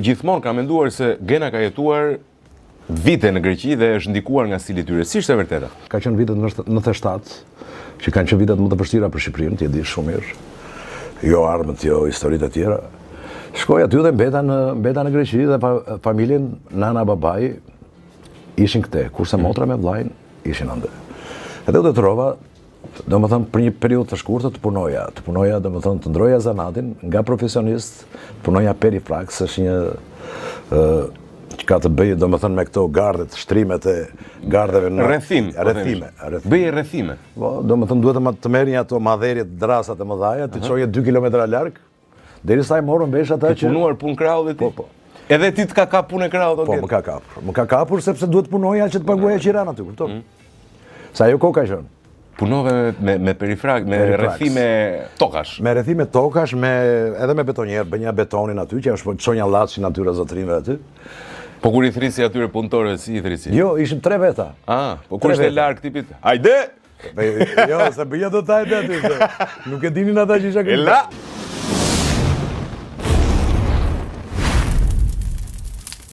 Gjithmonë ka menduar se Gena ka jetuar vite në Greqi dhe është ndikuar nga stili i tyre. Si është e vërteta? Ka qenë vitet 97, që kanë qenë vitet më të vështira për Shqipërinë, ti e di shumë mirë. Jo armët, jo historitë e tjera. Shkoj aty dhe mbeta në Greqi dhe familjen, nana, babai, ishin këte, kurse motra me vllajin ishin ande. Edhe u detyrova, domethënë për një periudhë të shkurtër të punoja, domethënë të ndroja zanatin nga profesionist, punoja perifraks, është një që ka të bëjë domethënë me këto gardet, shtrimet e gardeve në rrethime. Bëje rrethime. Po, domethënë duhet të merrni ato madherjet, drasat e mëdha, ti çoje 2 kilometra larg, derisa e morën vesh ata që punuar punë krau dhe ti. Po. Edhe ti të ka kap punë krau do të. Po, më ka kapur sepse duhet punoja që të paguaja qiran aty, kupton? Sa ajo kohë ka qenë. Punove me perifrak, me rrethime tokash. Me rrethime tokash, edhe me betonjerë, bënja betonin aty, që është çonja llaçi natyra zotrinëve aty. Po kur i thrisi atyre punëtorëve, si i thrisi? Jo, ishim 3 veta. Po kur ishte larg tipit? Hajde! Jo, se bëja do të hajde aty. Nuk e dinin ata që isha këtu.